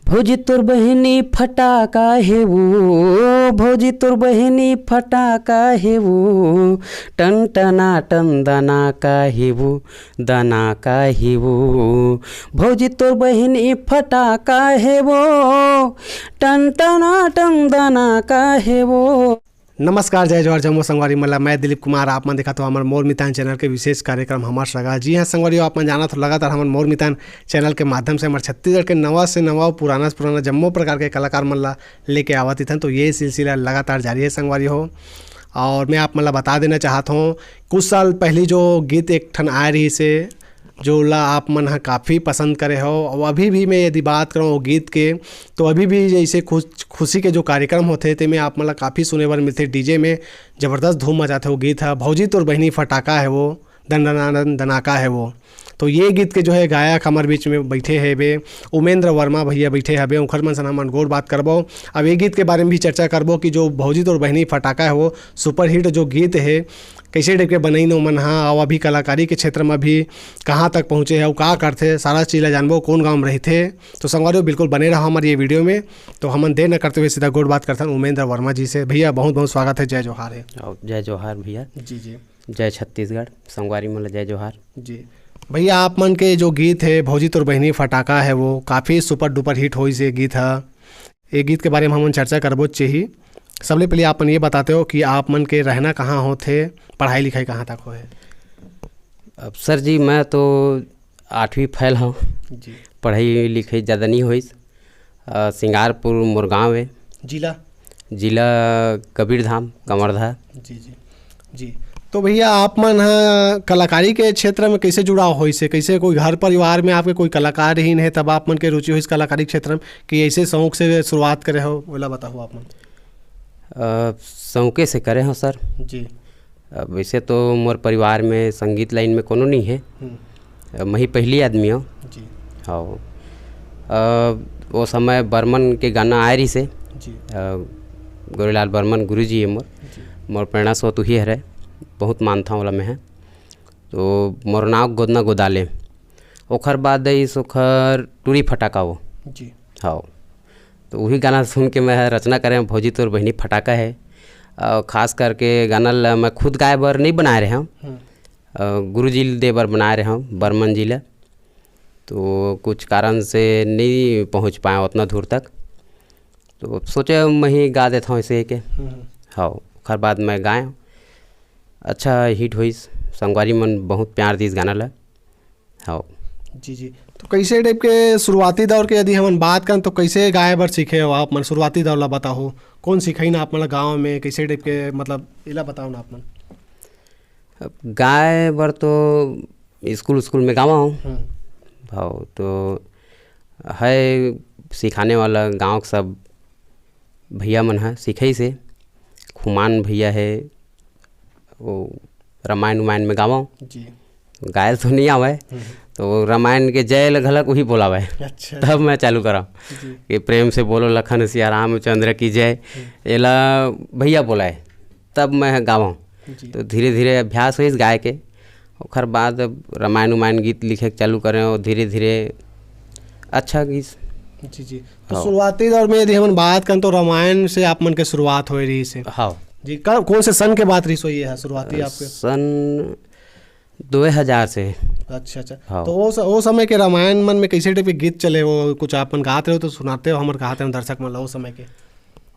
भौजी तोर बहिनी फटाका हे वो, भौजी तोर बहिनी फटाका हे वो, टन टना टन दना का हे वो, दना का हे वो। भौजी तोर बहिनी फटाका हे वो, टन टना टन दना का हे वो। नमस्कार, जय जोहार, जम्मू संगवारी मला मैं दिलीप कुमार। आप मन देखा तो हमारे मोर मितान चैनल के विशेष कार्यक्रम हमार सगा। जी हाँ संगवारी, आप मन जाना तो लगातार हमारे मोर मितान चैनल के माध्यम से हमारे छत्तीसगढ़ के नवा से नवा पुराना से पुराना जम्मू प्रकार के कलाकार मन ला लेके आवत थन। तो ये सिलसिला लगातार जारी है संगवारी हो। और मैं आप मन बता देना चाहता हूँ, कुछ साल पहले जो गीत एक ठन आए रही से जो ला आप मन काफ़ी पसंद करे हो, और अभी भी मैं यदि बात करूँ वो गीत के, तो अभी भी जैसे खुशी के जो कार्यक्रम होते थे में आप मन काफ़ी सुने बर मिलते। डीजे में ज़बरदस्त धूम मचाते। वो गीत है भौजी तोर बहिनी फटाका है वो, दन दन दनाका है वो। तो ये गीत के जो है गायक हमारे बीच में बैठे है बे उमेंद्र वर्मा भैया बैठे है बे। उखर मन से हम गोर बात करबो। अब ये गीत के बारे में भी चर्चा करबो कि जो भौजी तोर बहिनी फटाका है वो सुपर हिट जो गीत है कैसे टाइप के बनई नो मन हाँ, और अभी कलाकारी के क्षेत्र में भी कहाँ तक पहुँचे है, वो का करते सारा चीज़ जानबो, कौन गाँव में रहते। तो संगवारियों बिल्कुल बने रहो हमारे ये वीडियो में। तो हम देर न करते हुए सीधा गोर बात करते हैं उमेंद्र वर्मा जी से। भैया बहुत बहुत स्वागत है, जय जोहार है। जय जोहार भैया। जी जी, जय छत्तीसगढ़ संगवारी मतलब जय जोहार जी। भैया आप मन के जो गीत है भौजी तोर बहिनी फटाका है वो काफ़ी सुपर डुपर हिट हो से गीत है। ये गीत के बारे में हम चर्चा करबो चाहिए। सबले पहले आप मन ये बताते हो कि आप मन के रहना कहाँ होते, पढ़ाई लिखाई कहाँ तक हो है? अब सर जी मैं तो 8वीं फैल हूँ जी। पढ़ाई लिखाई ज़्यादा नहीं हुई। सिंगारपुर मुरगांव है, जिला कबीरधाम कमरधा। जी जी जी। तो भैया आप मन कलाकारी के क्षेत्र में कैसे जुड़ाव हो से? कैसे कोई घर परिवार में आपके कोई कलाकार ही नहीं तब आप मन के रुचि हो इस कलाकारी क्षेत्र में कि ऐसे शौक से शुरुआत करे हो, बोला बताओ आप मन। शौके से करे हो सर जी। वैसे तो मोर परिवार में संगीत लाइन में कोनो नहीं है, मैं ही पहली आदमी हो जी। हाँ। वो समय बर्मन के गाना आए रही से जी। गोरेलाल बर्मन गुरुजी है मोर प्रेरणा स्रोत ही है, बहुत मानता वाला में है। तो मोर नाव गोदना गोदाले ओखर बाद ओखर टूरी फटाका वो जी। हाँ। तो वही गाना सुन के मैं रचना करें भौजी तोर बहिनी फटाका है। खास करके गाना ला मैं खुद गाए बर नहीं बनाए रहे हूँ, गुरुजी दे बर बनाए रहे हूँ बर्मन जी ला। तो कुछ कारण से नहीं पहुँच पाए उतना दूर तक, तो सोचे मैं ही गा देता हूँ ऐसे के हाँ। खर बाद मैं गाए, अच्छा हिट हुई, संगवारी मन बहुत प्यार दी इस गाना ला हाँ। जी जी। तो कैसे टाइप के शुरुआती दौर के यदि हम बात करें तो कैसे गाए बर सीखे हो आप मन? शुरुआती दौर ला बताओ, कौन सिखाई ना आप मन गाँव में, कैसे टाइप के मतलब इला बताओ ना आप मन। गाए बर तो स्कूल में गावा हूँ हाँ। तो है सिखाने वाला गांव के सब भैया मन है सीखे से। खुमान भैया है, वो रामायण में गावा जी। गाय तो नहीं आवे, तो रामायण के जय लगलक वही बोलावे। अच्छा। तब मैं चालू करा कि प्रेम से बोलो लखन सिया रामचंद्र की जय, एला भैया बोलाए तब मैं गावा। तो धीरे धीरे अभ्यास हुई गाय के। और बाद रामायण गीत लिखे चालू करें और धीरे धीरे अच्छा गीत। जी जी। तो शुरुआती दौर में यदि हम बात करें तो रामायण से आप मन के शुरुआत हो रही से हाँ जी। कौन से सन के बात रही सोई है शुरुआती आपके? सन 2000 से। अच्छा अच्छा हाँ। तो वो समय के रामायण मन में कैसे टाइप के गीत चले, वो कुछ आप मन गाते हो तो सुनाते हो हमारे गाते हैं दर्शक मन वो समय के?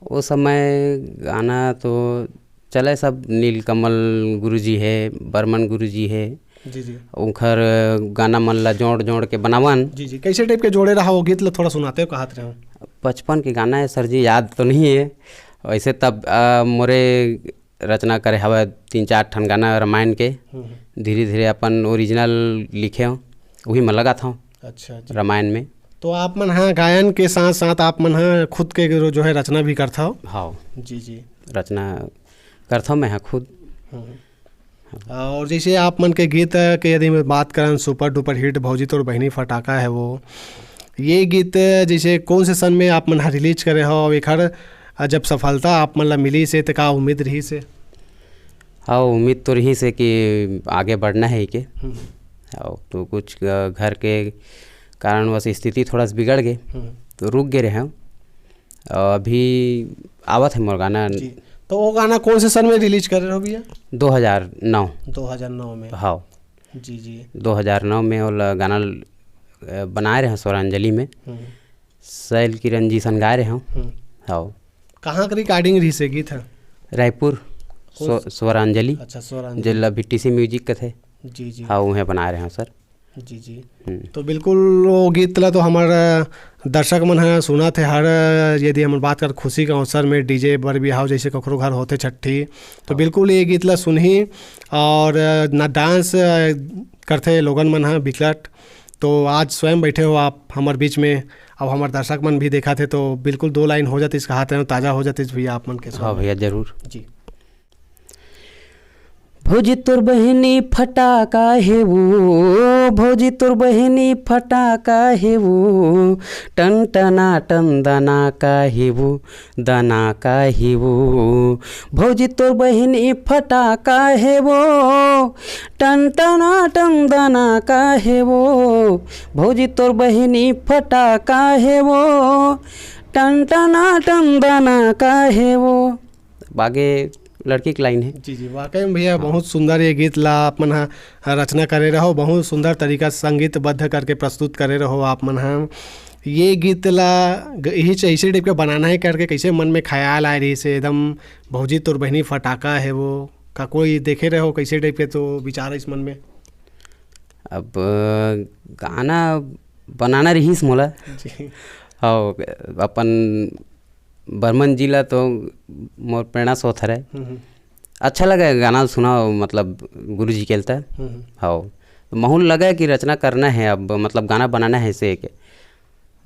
वो समय गाना तो चले सब नीलकमल गुरुजी है, बर्मन गुरुजी है जी जी। उनकर गाना मन ला जोड़ के बनावन। जी जी। कैसे टाइप के जोड़े रहा वो गीत ला थोड़ा सुनाते हो कहत रहे हो? 55 के गाना है सर जी, याद तो नहीं है वैसे। तब मोरे रचना करे हवा 3-4 ठन गाना रामायण के, धीरे धीरे अपन ओरिजिनल लिखे हूँ वही में लगा था। अच्छा रामायण में। तो आप मन हाँ गायन के साथ साथ आप मन हाँ खुद के जो है रचना भी करता हो? हाँ जी जी। रचना करता हूँ मैं हाँ खुद। और जैसे आप मन के गीत के यदि मैं बात करें सुपर डुपर हिट भौजी तोर बहिनी फटाका है वो, ये गीत जैसे कौन से सन में आप मन रिलीज करे हो और एक जब सफलता आप मन ला मिली से तो का उम्मीद रही से? हाँ उम्मीद तो रही से कि आगे बढ़ना है कि तो कुछ घर के कारणवश स्थिति थोड़ा सा बिगड़ गई, तो रुक गए रहे हम। अभी आवत है मोर गाना जी। तो वो गाना कौन से सन में रिलीज कर रहे हो भैया? 2009। 2009 में। हाँ जी जी। 2009 में वो गाना बनाए रहे हैं स्वरांजलि में, शैल किरण जी सन गाए रहे हम। हाँ। कहाँ का रिकॉर्डिंग रही से गीत है? रायपुर स्वरांजलि। अच्छा, स्वरांजलि जो अभी TC म्यूजिक के थे। जी जी। हाँ उन्हें बनाए रहे हैं सर। जी जी। तो बिल्कुल वो गीत ला तो हमारा दर्शक मन है सुना थे हर, यदि हम बात कर खुशी के अवसर में डीजे बर बिहाव जैसे ककरो घर होते छठी, तो बिल्कुल ये गीत ला सुनही और ना डांस करते लोगन मन है बिकलट। तो आज स्वयं बैठे हो आप हमारे बीच में, अब हमारे दर्शक मन भी देखा थे, तो बिल्कुल 2 लाइन हो जाती इसका हाथ है ताज़ा हो जाती भैया आप मन के। हाँ भैया जरूर जी। भौजी तोर बहिनी फटाका है वो, भौजी तोर बहिनी फटाका है वो, टन टना टन दना का है वो, दना का है वो। भौजी तोर बहिनी फटाका है वो, टन टना टन दना का है वो। भौजी तोर बहिनी फटाका है वो, टन टना टन दना का है वो। आगे लड़की की लाइन है। जी जी, वाकई में भैया बहुत सुंदर ये गीत ला आप मन रचना करे रहो, बहुत सुंदर तरीका से संगीतबद्ध करके प्रस्तुत करे रहो आप मन। ये गीत ला यही ऐसे टाइप का बनाना है करके कैसे मन में ख्याल आए रही से एकदम भौजी तोर बहनी फटाका है वो का कोई देखे रहो कैसे टाइप के तो विचार है इस मन में? अब गाना बनाना रहीस मोला। हाँ अपन बर्मन जिला तो मोर प्रेरणा स्रोत है। अच्छा लगा गाना सुना, मतलब गुरु जी कहता है। हाँ तो माहौल लगा कि रचना करना है, अब मतलब गाना बनाना है इसे के।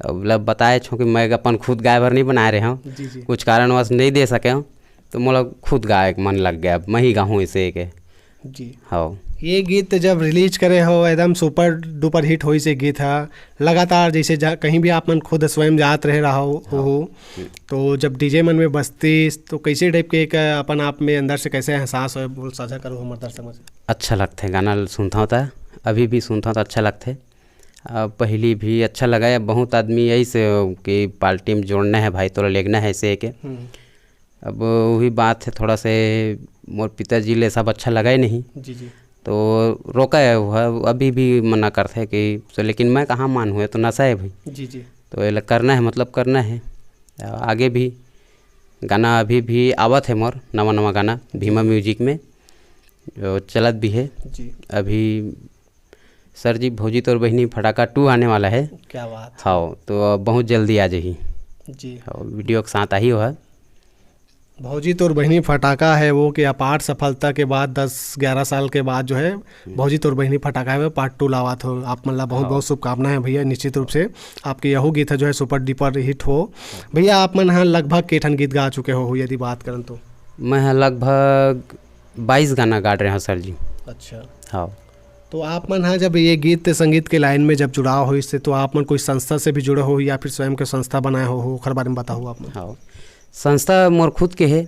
अब मतलब बताए छो कि मैं अपन खुद गाय भर नहीं बना रहे हूँ, कुछ कारणवश नहीं दे सके हूँ, तो मोला खुद गाय मन लग गया, अब मैं ही गाऊँ इसे के। जी हाँ ये गीत जब रिलीज करे हो एकदम सुपर डुपर हिट हो से गीत है लगातार, जैसे कहीं भी आप मन खुद स्वयं जात रहे रहा हो तो जब डीजे मन में बजती तो कैसे टाइप के एक अपन आप में अंदर से कैसे एहसास हो, बोल साझा करो हमारे दर्शक में। अच्छा लगता है गाना सुनता होता, अभी भी सुनता हूँ तो अच्छा लगता है। पहली भी अच्छा लगा है, बहुत आदमी यही से कि पार्टी में जोड़ना है भाई, तोरा लेगना है ऐसे के। अब वही बात है, थोड़ा से मोर पिताजी ले सब अच्छा लगा ही नहीं। जी जी। तो रोका है वह, अभी भी मना करते हैं कि तो, लेकिन मैं कहाँ मान हुए, तो नशा है भाई। जी जी। तो ये करना है, मतलब करना है। आगे भी गाना अभी भी आवत है मोर, नवा नवा गाना भीमा म्यूजिक में जो चलत भी है जी। अभी। सर जी भौजी तोर बहिनी फटाका 2 आने वाला है। क्या बात। हाँ तो बहुत जल्दी आ जाही जी। हाँ, वीडियो के साथ आई हुआ। भौजी तोर बहिनी फटाका है वो कि अपार सफलता के बाद 10-11 साल के बाद जो है भौजी तोर बहिनी फटाका है वो पार्ट 2 लावात हो। आप मतलब बहुत बहुत शुभकामनाएं भैया, निश्चित रूप से आपकी यहो गीत है जो है सुपर डुपर हिट हो। भैया आप मन यहाँ लगभग केठन गीत गा चुके हो यदि बात करें तो? मैं लगभग 22 गाना गा रहे हैं सर जी। अच्छा। हाँ तो आप मन हाँ जब ये गीत संगीत के लाइन में जब जुड़ाव हो इससे, तो आप मन कोई संस्था से भी जुड़े हो या फिर स्वयं के संस्था बनाए हो ओखर बारे में बताओ आप मन। हाँ संस्था मोर खुद के है।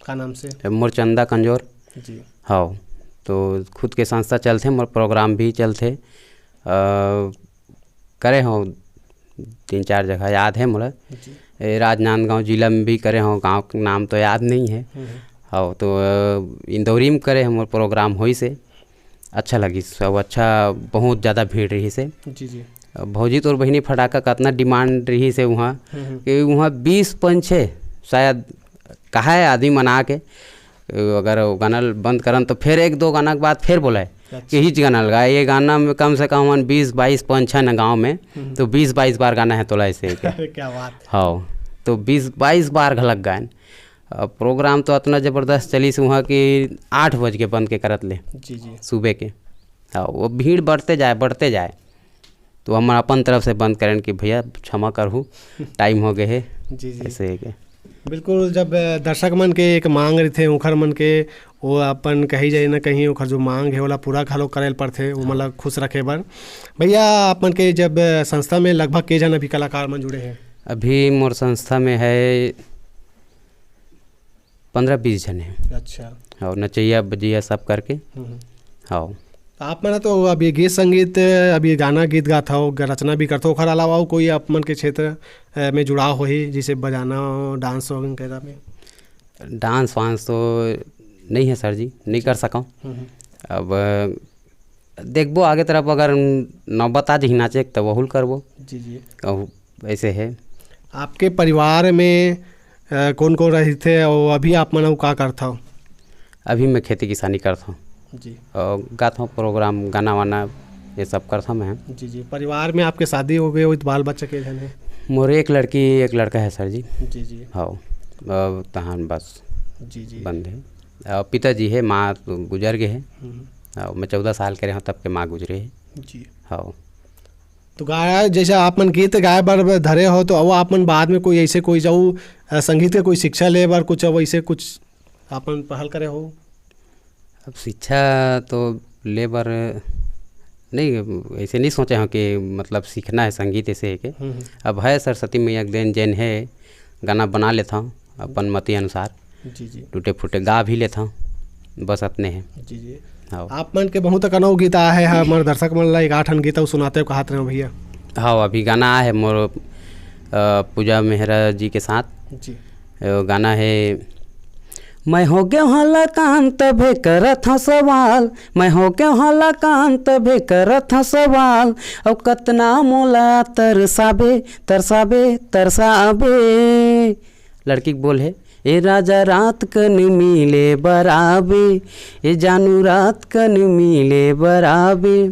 का नाम से? मोर चंदा कंजोर जी। हाँ तो खुद के संस्था चलते, मोर प्रोग्राम भी चलते करे हो 3-4 जगह याद है मोला। राजनांदगांव जिला में भी करे हो, गांव का नाम तो याद नहीं है। हाँ तो इंदौरी में करे मोर प्रोग्राम होई से अच्छा लगी सब, अच्छा बहुत ज़्यादा भीड़ रही से। जी जी। भौजी तोर बहिनी फटाका का इतना डिमांड रही से वहाँ कि वहाँ 20-25 शायद कहा है आदमी मना के, अगर गाना बंद करन तो फिर 1-2 गाना के बाद फिर बोला है कि ही गाना लगा। ये गाना में कम से कम 20-22 ना गाँव में, तो 20-22 बार गाना है तोला ऐसे। क्या बात। हाँ तो 20-22 बार घलक गायन। प्रोग्राम तो इतना ज़बरदस्त चली से वहाँ कि 8 बज के बंद के करत ले। जी जी। सुबह के। हाँ वो भीड़ बढ़ते जाए, तो हम अपन तरफ से बंद करें कि भैया क्षमा करहूँ, टाइम हो गए है। जी जी। ऐसे है बिल्कुल, जब दर्शक मन के एक मांग रही थे ओखर मन के वो अपन कही जाए ना कहीं ओखर जो मांग है वाला पूरा खालो करे पड़ते वो मतलब खुश रखे बर। भैया अपन के जब संस्था में लगभग के जन अभी कलाकार मन जुड़े हैं? अभी मोर संस्था में है 15-20 जन है। अच्छा। और नचैया बजैया सब करके। हाँ आप मन तो अभी गीत संगीत अभी गाना गीत गाता हो, रचना भी करते हो, ओखर अलावा और कोई आप मन के क्षेत्र में जुड़ाव हो ही, जैसे बजाना डांस वगैरह में? डांस वांस तो नहीं है सर जी, नहीं कर सका। अब देखबो आगे तरफ अगर नौबत आ जही नाचे तो वहुल करबो। जी जी। ऐसे है। आपके परिवार में कौन कौन रहते और अभी आप मन का करता हो? अभी मैं खेती किसानी करता हूँ जी। और गाता हूँ, प्रोग्राम गाना वाना ये सब करता मैं। जी जी। परिवार में आपके शादी हो गई हो, बाल बच्चे के जन है? मोरे एक लड़की एक लड़का है सर जी। जी जी। हाँ, तहान बस जी जी। बंद है। और पिताजी है, माँ तो गुजर गए हैं। और मैं 14 साल के रहा तब के माँ गुजरे है। जी। हाँ। तो गाया जैसे आप मन गीत गाए बर धरे हो तो अब आप मन बाद में कोई ऐसे कोई जाऊ संगीत के कोई शिक्षा ले बर कुछ अब ऐसे कुछ आप मन पहल करे हो? अब शिक्षा तो ले बर नहीं, ऐसे नहीं सोचे हैं कि मतलब सीखना है संगीत ऐसे है कि अब है सरस्वती मैया के देन जैन है, गाना बना लेता हूँ अपन मति अनुसार। जी जी। टूटे फूटे गा भी लेता हूँ, बस अपने हैं। जी जी। हाँ। आप मन के बहुत कनौ गीत आया है, हमारे दर्शक मन ला 1-8 गीत सुनाते हो कहते रहे भैया। हाँ, अभी गाना आया है मोर पूजा मेहरा जी के साथ। जी। गाना है, मैं हो गया हला कान तभे करत हूँ सवाल, मैं हो गया हला कान तभे करत हूँ सवाल, और कतना मोला तरसाबे तरसाबे तरसाबे। लड़की के बोल है, ए राजा रात कन मिले बराबे, ए जानू रात कन मिले बराबे।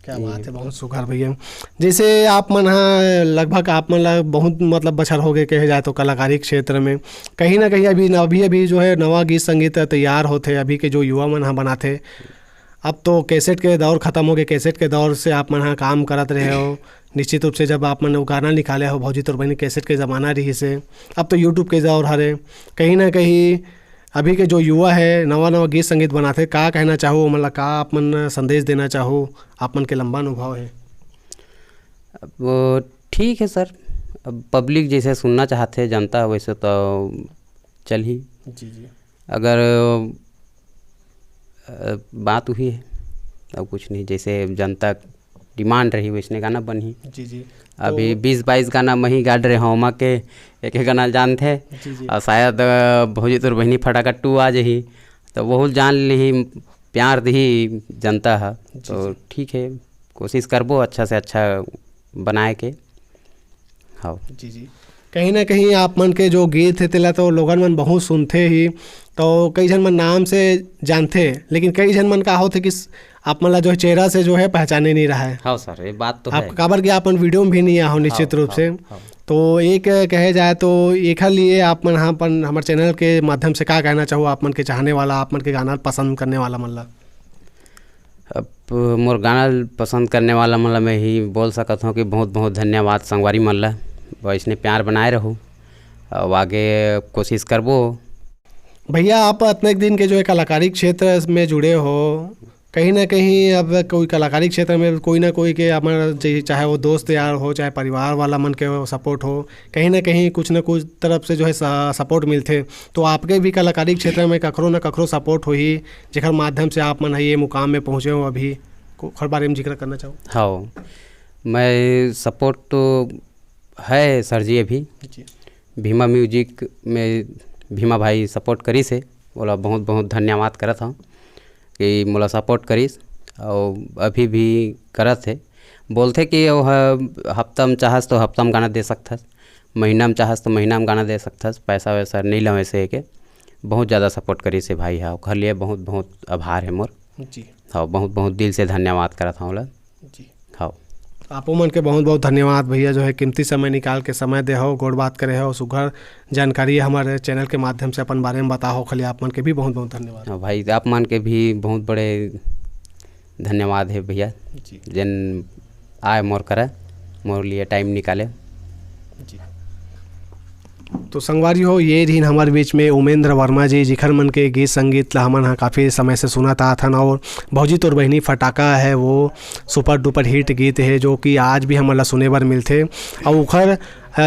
क्या बात है, बहुत सुघर भैया। जैसे आप मन हाँ लगभग आप मन ला बहुत मतलब बछर हो गए कहे जाए तो कलाकारी क्षेत्र में कहीं ना कहीं अभी जो है नवा गीत संगीत तैयार होते, अभी के जो युवा मन हाँ बनाते। अब तो कैसेट के दौर ख़त्म हो गए, कैसेट के दौर से आप मन हाँ काम करत रहे हो। निश्चित रूप से जब आप मन गाना निकाले हो भौजी तोर बहनी, कैसेट के ज़माना रही से, अब तो यूट्यूब के दौर हरे। कहीं ना कहीं अभी के जो युवा है नवा गीत संगीत बनाते, का कहना चाहो मतलब का आप मन संदेश देना चाहो? आप मन के लंबा अनुभव है। अब वो ठीक है सर, अब पब्लिक जैसे सुनना चाहते जनता वैसे तो चल ही। जी जी। अगर बात हुई है अब कुछ नहीं, जैसे जनता डिमांड रही वैसने गाना बनी। जी जी। अभी 20-22 गाना मैं ही गा रहे हूँ, माँ के एक गाना जानते। जी जी। और शायद भौजी तोर बहनी फटाका 2 आ जही तो वो जान ली, प्यार दी जनता है। तो ठीक है, कोशिश करबो अच्छा से अच्छा बनाए के। हाँ जी जी। कहीं ना कहीं आप मन के जो गीत है तेला तो लोगन मन बहुत सुनते ही, तो कई जन मन नाम से जानते, लेकिन कई जन मन का होते कि आप मन ला जो है चेहरा से जो है पहचाने नहीं रहा है। हाँ सर, ये बात तो आप है। काबर कि आपन वीडियो में भी नहीं आओ निश्चित रूप से। तो एक कहे जाए तो एक लिए आप मन हाँ अपन हमारे चैनल के माध्यम से का कहना चाहो आप मन के चाहने वाला, आप मन के गाना पसंद करने वाला मन ला? अब मोर गाना पसंद करने वाला मतलब मैं ही बोल सकता हूँ कि बहुत बहुत धन्यवाद संगवारी मन ला, इसने प्यार बनाए रहो और आगे कोशिश करबो। भैया आप इतने दिन के जो है कलाकारी क्षेत्र में जुड़े हो, कहीं ना कहीं अब कोई कलाकारी क्षेत्र में कोई ना कोई के हमारा चाहे वो दोस्त यार हो चाहे परिवार वाला मन के सपोर्ट हो, कहीं ना कहीं कुछ ना कुछ तरफ से जो है सपोर्ट मिलते। तो आपके भी कलाकारी क्षेत्र में कखरो ना कखरो सपोर्ट हो ही, जेकर माध्यम से आप मन ये मुकाम में पहुँचे हो, अभी हर बारे में जिक्र करना चाहो? हाँ, मैं सपोर्ट तो है सर जी। अभी भीमा म्यूजिक में भीमा भाई सपोर्ट करी से, बोला बहुत बहुत धन्यवाद करत हूँ कि मोला सपोर्ट करीस। और अभी भी करत है, बोलते कि हफ्ता में चाहस तो हफ्ता में गाना दे सकथस, महीना में चाहस तो महीना में गाना दे सकथस, पैसा वैसा नहीं लो ऐसे के। बहुत ज़्यादा सपोर्ट करी से भाई। हाँ, घर लिए बहुत बहुत आभार है मोर जी। हाँ, बहुत बहुत दिल से धन्यवाद करत हूँ जी। हाँ, आपो मन के बहुत बहुत धन्यवाद भैया, जो है कीमती समय निकाल के समय दे हो, गोड़ बात करे हो, सुघर जानकारी हमारे चैनल के माध्यम से अपन बारे में बताओ। खाली आप मन के भी बहुत बहुत धन्यवाद। हाँ भाई, आप मन के भी बहुत बड़े धन्यवाद है भैया जी, जन आए मोर करे, मोर लिए टाइम निकाले जी। तो संगवारी हो, ये रही हमारे बीच में उमेंद्र वर्मा जी, जिखर मन के गीत संगीत ला हमन काफ़ी समय से सुना था और भौजी तोर बहनी फटाका है वो सुपर डुपर हिट गीत है जो कि आज भी हमन ला सुने बर मिलते। और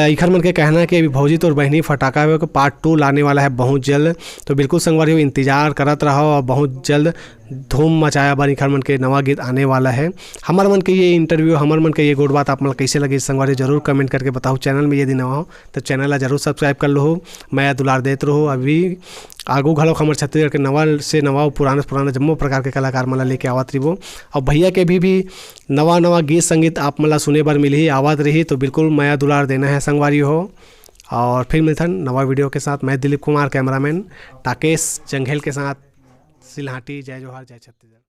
इखर मन के कहना कि भौजी तोर बहनी फटाका है पार्ट 2 लाने वाला है बहुत जल्द। तो बिल्कुल संगवारी हो, इंतज़ार करत रहो और बहुत जल्द धूम मचाया बानी खर मन के नवा गीत आने वाला है। हमार मन के ये इंटरव्यू, हमार मन के ये गुड बात आप मन कैसे लगी संगवारी जरूर कमेंट करके बताओ। चैनल में यदि नवा हो तो चैनल ला जरूर सब्सक्राइब कर लो, मैं दुलार देते रहो। अभी आगू घलो हमारे छत्तीसगढ़ के नवा से नवा पुराने से पुराना जम्मो प्रकार के कलाकार मला लेके आवत रही। और भैया के भी नवा गीत संगीत आप मला सुने बार मिली आवत रही, तो बिल्कुल मैं दुलार देना है संगवारी हो। और फिर मिलता नवा वीडियो के साथ। मैं दिलीप कुमार, कैमरामैन टाकेश जंघेल के साथ, सिलहाटी। जय जोहार, जय छत्तीसगढ़।